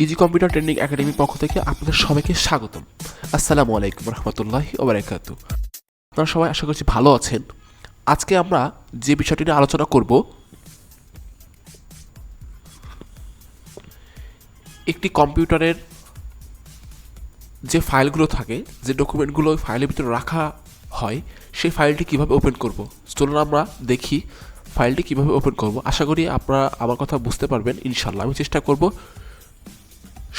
Easy computer training একাডেমির পক্ষ থেকে আপনাদের সবাইকে স্বাগতম। আসসালামু আলাইকুম রহমতুল্লাহি ওয়া বারাকাতুহু। আপনারা সবাই আশা করছি ভালো আছেন। আজকে আমরা যে বিষয়টি নিয়ে আলোচনা করব, একটি কম্পিউটারের যে ফাইলগুলো থাকে, যে ডকুমেন্টগুলো ওই ফাইলের ভিতরে রাখা হয়, সেই ফাইলটি কিভাবে ওপেন করব। চলুন আমরা দেখি ফাইলটি কিভাবে ওপেন করব। আশা করি আপনারা আমার কথা বুঝতে পারবেন ইনশাল্লাহ। আমি চেষ্টা করব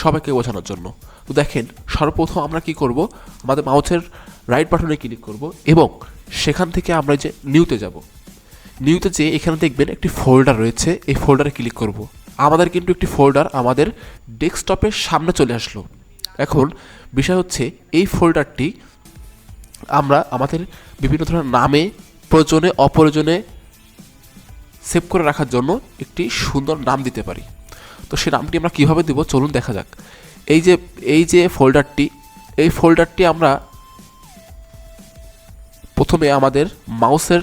সবাইকে বোঝানোর জন্য। তো দেখেন, সর্বপ্রথম আমরা কি করব, আমাদের মাউসের রাইট বাটনে ক্লিক করব এবং সেখান থেকে আমরা যে নিউতে যাব। নিউতে যেয়ে এখানে দেখবেন একটি ফোল্ডার রয়েছে, এই ফোল্ডারে ক্লিক করব। আমাদের কিন্তু একটি ফোল্ডার আমাদের ডেস্কটপের সামনে চলে আসলো। এখন বিষয় হচ্ছে, এই ফোল্ডারটি আমরা আমাদের বিভিন্ন ধরনের নামে, প্রয়োজনে অপ্রয়োজনে সেভ করে রাখার জন্য একটি সুন্দর নাম দিতে পারি। তো সেই নামটি আমরা কীভাবে দেবো চলুন দেখা যাক। এই যে ফোল্ডারটি আমরা প্রথমে আমাদের মাউসের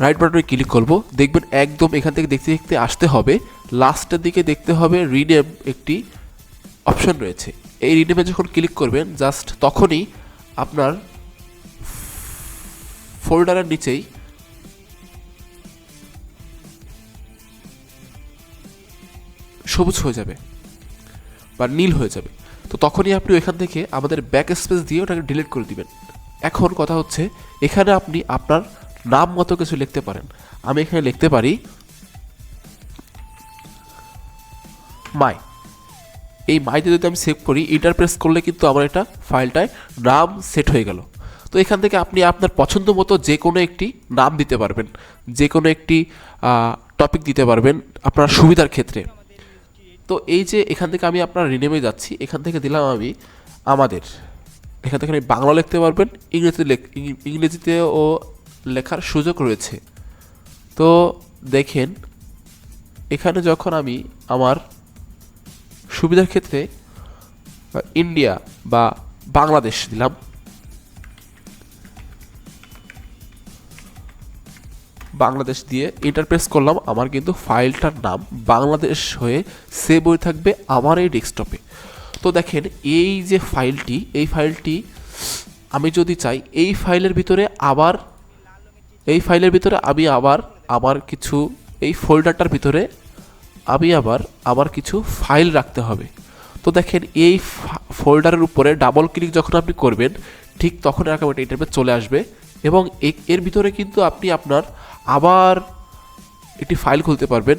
রাইট বাটনে ক্লিক করব। দেখবেন একদম এখান থেকে দেখতে দেখতে আসতে হবে, লাস্টের দিকে দেখতে হবে রিনেম একটি অপশন রয়েছে। এই রিনেমে যখন ক্লিক করবেন জাস্ট তখনই আপনার ফোল্ডারের নিচেই সবুজ হয়ে যাবে বা নীল হয়ে যাবে। তো তখনই আপনি এখান থেকে আমাদের ব্যাক স্পেস দিয়ে ওটাকে ডিলিট করে দিবেন। এখন কথা হচ্ছে, এখানে আপনি আপনার নাম মতো কিছু লিখতে পারেন। আমি এখানে লিখতে পারি মাই। এই মাইতে যদি আমি সেভ করি, এন্টার প্রেস করলে কিন্তু আমার এটা ফাইলটায় নাম সেট হয়ে গেল। তো এখান থেকে আপনি আপনার পছন্দ মতো যে কোনো একটি নাম দিতে পারবেন, যে কোনো একটি টপিক দিতে পারবেন আপনার সুবিধার ক্ষেত্রে। তো এই যে এখান থেকে আমি আপনার রিনেমে যাচ্ছি, এখান থেকে দিলাম আমি আমাদের। এখান থেকে আপনি বাংলা লিখতে পারবেন, ইংরেজিতেও লেখার সুযোগ রয়েছে। তো দেখেন, এখানে যখন আমি আমার সুবিধার ক্ষেত্রে ইন্ডিয়া বা বাংলাদেশ দিলাম, বাংলাদেশ দিয়ে এন্টার প্রেস করলাম, আমার কিন্তু ফাইলটার নাম বাংলাদেশ হয়ে সেভ হয়ে থাকবে আমার এই ডেস্কটপে। তো দেখেন, এই যে ফাইলটি, এই ফাইলটি আমি যদি চাই, এই ফাইলের ভিতরে আমি আবার আমার কিছু, এই ফোল্ডারটার ভিতরে আমি আবার কিছু ফাইল রাখতে হবে। তো দেখেন, এই ফোল্ডারের উপরে ডাবল ক্লিক যখন আপনি করবেন, ঠিক তখন এরকম একটা ইন্টারফেস চলে আসবে এবং এর ভিতরে কিন্তু আপনি আপনার আবার একটি ফাইল খুলতে পারবেন।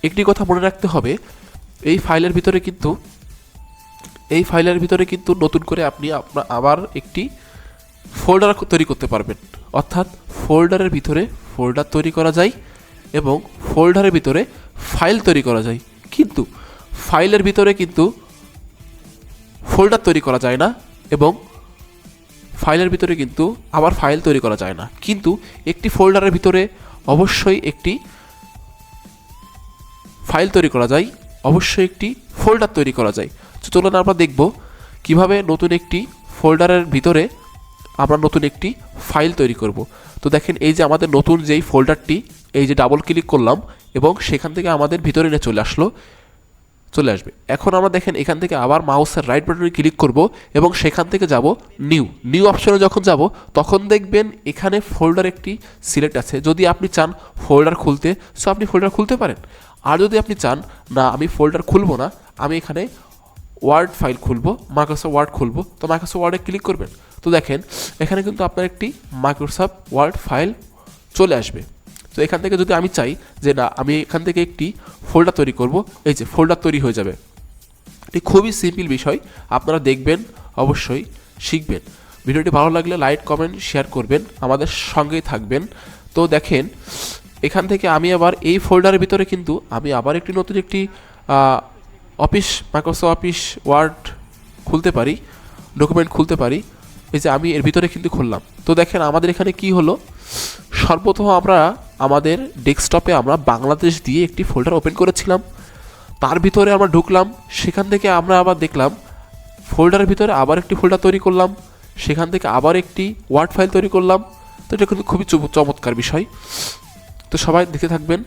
একটি কথা মনে রাখতে হবে, এই ফাইলের ভিতরে কিন্তু নতুন করে আপনি আপনার আবার একটি ফোল্ডার তৈরি করতে পারবেন। অর্থাৎ ফোল্ডারের ভিতরে ফোল্ডার তৈরি করা যায় এবং ফোল্ডারের ভিতরে ফাইল তৈরি করা যায়, কিন্তু ফাইলের ভিতরে কিন্তু ফোল্ডার তৈরি করা যায় না এবং ফাইলের ভিতরে কিন্তু আবার ফাইল তৈরি করা যায় না। কিন্তু একটি ফোল্ডারের ভিতরে অবশ্যই একটি ফাইল তৈরি করা যায়, অবশ্যই একটি ফোল্ডার তৈরি করা যায়। তো চলুন আমরা দেখব কিভাবে নতুন একটি ফোল্ডারের ভিতরে আমরা নতুন একটি ফাইল তৈরি করব। তো দেখেন, এই যে আমাদের নতুন যেই ফোল্ডারটি, এই যে ডাবল ক্লিক করলাম এবং সেখান থেকে আমাদের ভিতরে নিয়ে চলে আসবে। এখন আমরা দেখেন এখান থেকে আবার মাউসের রাইট বাটনে ক্লিক করব এবং সেখান থেকে যাব নিউ অপশনে। যখন যাব তখন দেখবেন এখানে ফোল্ডার একটি সিলেক্ট আছে। যদি আপনি চান ফোল্ডার খুলতে, সো আপনি ফোল্ডার খুলতে পারেন। আর যদি আপনি চান না আমি ফোল্ডার খুলবো না, আমি এখানে ওয়ার্ড ফাইল খুলবো, মাইক্রোসফট ওয়ার্ড খুলবো, তো মাইক্রোসফট ওয়ার্ডে ক্লিক করবেন। তো দেখেন, এখানে কিন্তু আপনার একটি মাইক্রোসফট ওয়ার্ড ফাইল চলে আসবে। তো এখান থেকে যদি আমি চাই যে না, আমি এখান থেকে একটি ফোল্ডার তৈরি করব, এই যে ফোল্ডার তৈরি হয়ে যাবে। এটি খুবই সিম্পল বিষয়, আপনারা দেখবেন, অবশ্যই শিখবেন। ভিডিওটি ভালো লাগলে লাইক, কমেন্ট, শেয়ার করবেন, আমাদের সঙ্গেই থাকবেন। তো দেখেন, এখান থেকে আমি আবার এই ফোল্ডারের ভিতরে কিন্তু আমি আবার একটি নতুন একটি মাইক্রোসফট অফিস ওয়ার্ড খুলতে পারি, ডকুমেন্ট খুলতে পারি। এই যে আমি এর ভিতরে কিন্তু খুললাম। তো দেখেন আমাদের এখানে কি হলো, সর্বপ্রথম আমরা আমাদের ডেস্কটপে আমরা বাংলাদেশ দিয়ে একটি ফোল্ডার ওপেন করেছিলাম, তার ভিতরে আমরা ঢুকলাম, সেখান থেকে আমরা আবার দেখলাম ফোল্ডারের ভিতরে আবার একটি ফোল্ডার তৈরি করলাম, সেখান থেকে আবার একটি ওয়ার্ড ফাইল তৈরি করলাম। তো এটা কিন্তু খুবই চমৎকার বিষয়। তো সবাই দেখতে থাকবেন।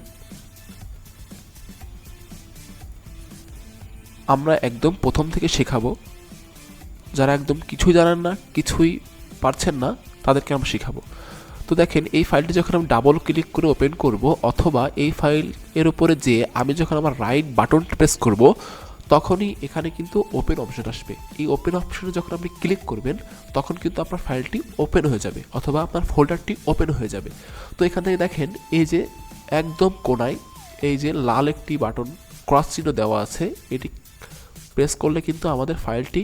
আমরা একদম প্রথম থেকে শেখাবো। যারা একদম কিছুই জানেন না, কিছুই পারছেন না, তাদেরকে আমরা শেখাবো। তো দেখেন এই ফাইলটি যখন আমি ডাবল ক্লিক করে ওপেন করব, অথবা এই ফাইল এর উপরে যে আমি যখন আমার রাইট বাটন প্রেস করব, তখনই এখানে কিন্তু ওপেন অপশন আসবে। এই ওপেন অপশনে যখন আপনি ক্লিক করবেন, তখন কিন্তু আপনার ফাইলটি ওপেন হয়ে যাবে, অথবা আপনার ফোল্ডারটি ওপেন হয়ে যাবে। তো এখান থেকে দেখেন এই যে একদম কোনায় এই যে লাল একটি বাটন ক্রস চিহ্ন দেওয়া আছে, এটি প্রেস করলে কিন্তু আমাদের ফাইলটি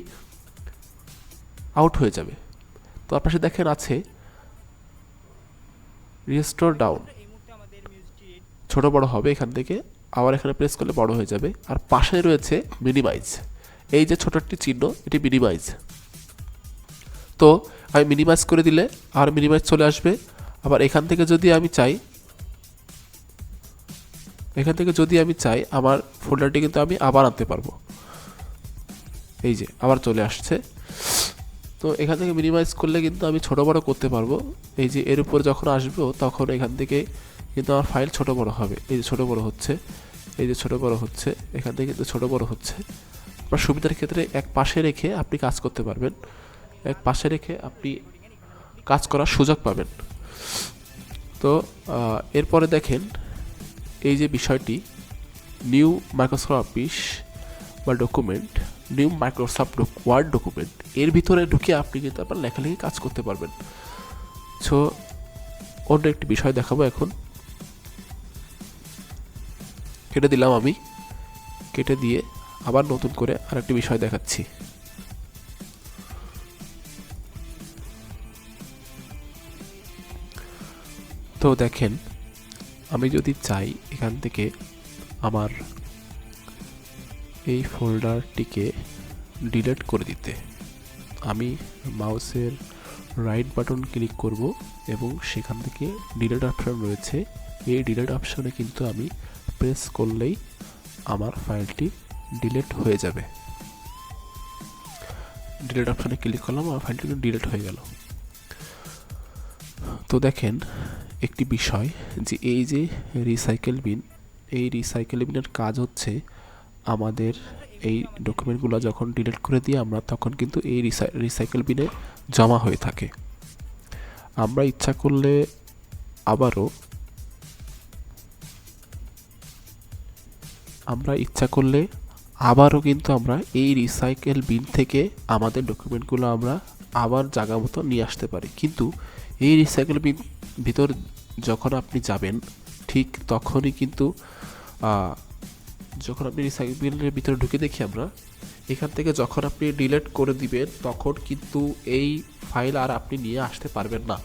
আউট হয়ে যাবে। তো আপনার সাথে দেখেন আছে রিস্টোর ডাউন, ছোট বড় হবে এখান থেকে, আবার এখানে প্রেস করলে বড় হয়ে যাবে। আর পাশে রয়েছে মিনিমাইজ, এই যে ছোট একটি চিহ্ন, এটি মিনিমাইজ। তো আমি মিনিমাইজ করে দিলে আর মিনিমাইজ চলে আসবে। আবার এখান থেকে যদি আমি চাই আমার ফোল্ডারটি কিন্তু আমি আবার আনতে পারবো, এই যে আবার চলে আসছে। তো এখান থেকে মিনিমাইজ করলে কিন্তু আমি ছোট বড় করতে পারবো। এই যে এর উপর যখন আসবো, তখন এখান থেকে কিন্তু আমার ফাইল ছোট বড় হবে। এই যে ছোট বড় হচ্ছে, এই যে ছোট বড় হচ্ছে, এখান থেকে কিন্তু ছোট বড় হচ্ছে। আপনার সুবিধার ক্ষেত্রে এক পাশে রেখে আপনি কাজ করতে পারবেন, এক পাশে রেখে আপনি কাজ করার সুযোগ পাবেন। তো এরপরে দেখেন এই যে বিষয়টি, নিউ মাইক্রোসফট অফিস বা document, new Microsoft word document, এর ভিতরে ঢুকে আপনি কিন্তু আপনার লেখালেখি কাজ করতে পারবেন। সো অন্য একটি বিষয় দেখাবো এখন। কেটে দিলাম আমি, কেটে দিয়ে আবার নতুন করে আরেকটি বিষয় দেখাচ্ছি। তো দেখেন আমি যদি চাই এখান থেকে আমার এই ফোল্ডারটিকে ডিলিট করে দিতে, আমি মাউসের রাইট বাটন ক্লিক করব এবং সেখান থেকে ডিলিট অপশন রয়েছে। এই ডিলিট অপশনে কিন্তু আমি প্রেস করলেই আমার ফাইলটি ডিলিট হয়ে যাবে। ডিলিট অপশনে ক্লিক করলাম, আমার ফাইলটি ডিলিট হয়ে গেল। তো দেখেন একটি বিষয়, যে এই যে রিসাইকেল বিন, এই রিসাইকেল বিনের কাজ হচ্ছে আমাদের এই ডকুমেন্টগুলো যখন ডিলিট করে দিই আমরা, তখন কিন্তু এই রিসাইকেল বিনে জমা হয়ে থাকে। আমরা ইচ্ছা করলে আবারও কিন্তু আমরা এই রিসাইকেল বিন থেকে আমাদের ডকুমেন্টগুলো আমরা আবার জায়গা মতো নিয়ে আসতে পারি। কিন্তু এই রিসাইকেল বিন ভিতর যখন আপনি যাবেন, ঠিক তখনই কিন্তু যখন আপনি রিসাইকেল বিনের ভিতরে ঢুকে দেখি আমরা, এখান থেকে যখন আপনি ডিলিট করে দিবেন, তখন কিন্তু এই ফাইল আর আপনি নিয়ে আসতে পারবেন না।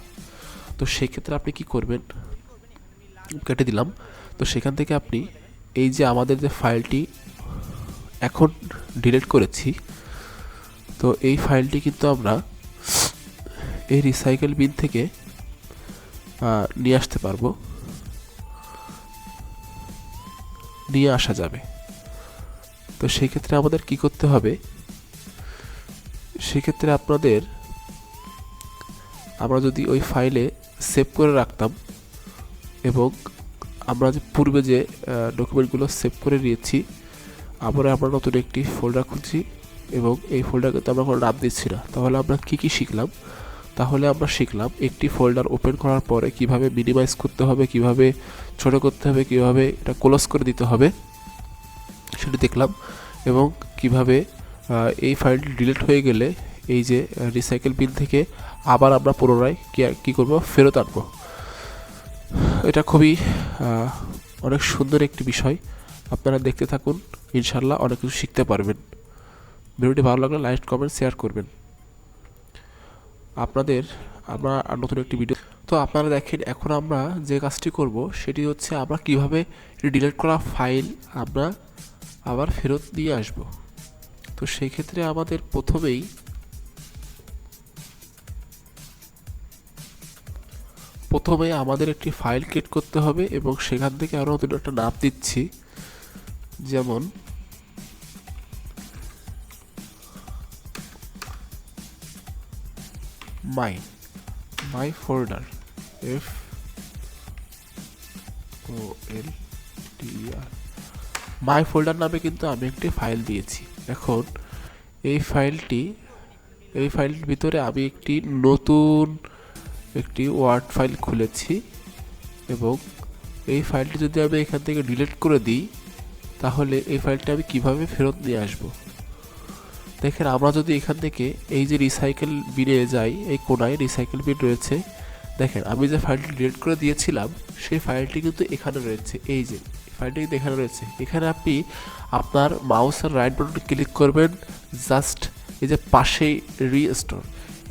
তো সেক্ষেত্রে আপনি কি করবেন, কেটে দিলাম। তো সেখান থেকে আপনি এই যে আমাদের যে ফাইলটি এখন ডিলিট করেছি, তো এই ফাইলটি কিন্তু আমরা এই রিসাইকেল বিন থেকে নিয়ে আসতে পারবো, নিয়ে আসা যাবে। তো সেক্ষেত্রে আমাদের কি করতে হবে, সেক্ষেত্রে আমরা যদি ওই ফাইলে সেভ করে রাখতাম, এবং আমরা যে পূর্বে যে ডকুমেন্টগুলো সেভ করে নিয়েছি, আমরা নতুন একটি ফোল্ডার খুলছি এবং এই ফোল্ডার কিন্তু আমরা কোনো নাম দিচ্ছি না। তাহলে আমরা কি শিখলাম, একটি ফোল্ডার ওপেন করার পরে কিভাবে মিনিমাইজ করতে হবে, কিভাবে ছোট করতে হবে, কিভাবে এটা ক্লোজ করে দিতে হবে সেটা দেখলাম, এবং কিভাবে এই ফাইলটি ডিলিট হয়ে গেলে এই যে রিসাইকেল বিন থেকে আবার আমরা পুনরায় কী করব, ফেরত আনবো। এটা খুবই অনেক সুন্দর একটি বিষয়। আপনারা দেখতে থাকুন, ইনশাল্লাহ অনেক কিছু শিখতে পারবেন। ভিডিওটি ভালো লাগলে লাইক, কমেন্ট, শেয়ার করবেন। আমরা নতুন একটি ভিডিও। তো আপনারা দেখেন এখন আমরা যে কাজটি করব সেটি হচ্ছে আমরা কিভাবে ডিলিট করা ফাইল আমরা আবার ফেরত দিয়ে আসব। তো সেই ক্ষেত্রে আমাদের প্রথমে আমাদের একটি ফাইল ক্রিয়েট করতে হবে, এবং সেখান থেকে আমরা নতুন একটা নাম দিচ্ছি, যেমন মাই ফোল্ডার, FOLDR, মাই ফোল্ডার নামে কিন্তু আমি একটি ফাইল দিয়েছি। এখন এই ফাইলটির ভিতরে আমি একটি নতুন একটি ওয়ার্ড ফাইল খুলেছি এবং এই ফাইলটি যদি আমি এখান থেকে ডিলিট করে দিই তাহলে এই ফাইলটা আমি কিভাবে ফেরত নিয়ে আসব। দেখেন আমরা যদি এখান থেকে এই যে রিসাইকেল বিনে যাই, এই কোনায় রিসাইকেল বিন রয়েছে, দেখেন আমি যে ফাইলটি ডিলিট করে দিয়েছিলাম সেই ফাইলটি কিন্তু এখানে রয়েছে। এই যে ফাইলটি কিন্তু এখানে রয়েছে। এখানে আপনি আপনার মাউসের রাইট বাটন ক্লিক করবেন, জাস্ট এই যে পাশেই রিস্টোর,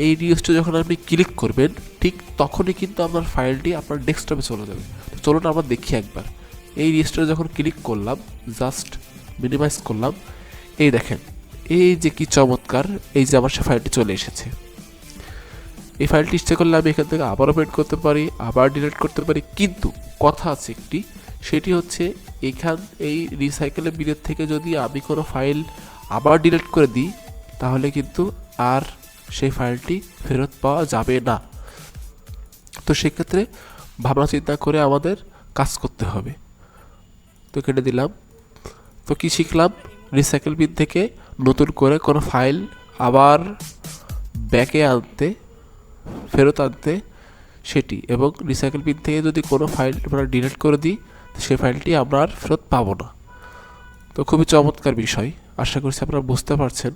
এই রিস্টোর যখন আপনি ক্লিক করবেন ঠিক তখনই কিন্তু আপনার ফাইলটি আপনার ডেস্কটপে চলে যাবে। তো চলুন আমরা দেখি একবার। এই রিস্টোরে যখন ক্লিক করলাম, জাস্ট মিনিমাইজ করলাম, এই দেখেন এই যে কি চমৎকার, এই যে আমার সে ফাইলটি চলে এসেছে। এই ফাইলটি ইচ্ছে করলে আমি এখান থেকে আবার ওপেন করতে পারি, আবার ডিলিট করতে পারি, কিন্তু কথা আছে একটি, সেটি হচ্ছে এই রিসাইকেলের বিনের থেকে যদি আমি কোনো ফাইল আবার ডিলিট করে দিই তাহলে কিন্তু আর সেই ফাইলটি ফেরত পাওয়া যাবে না। তো সেক্ষেত্রে ভাবনা চিন্তা করে আমাদের কাজ করতে হবে। তো কেটে দিলাম। তো কি শিখলাম? রিসাইকেল বিন থেকে নতুন করে কোনো ফাইল আবার ব্যাকে আনতে, ফেরত আনতে সেটি, এবং রিসাইকেল বিন থেকে যদি কোনো ফাইল আমরা ডিলিট করে দিই সেই ফাইলটি আমরা আর ফেরত পাবো না। তো খুবই চমৎকার বিষয়, আশা করছি আপনারা বুঝতে পারছেন।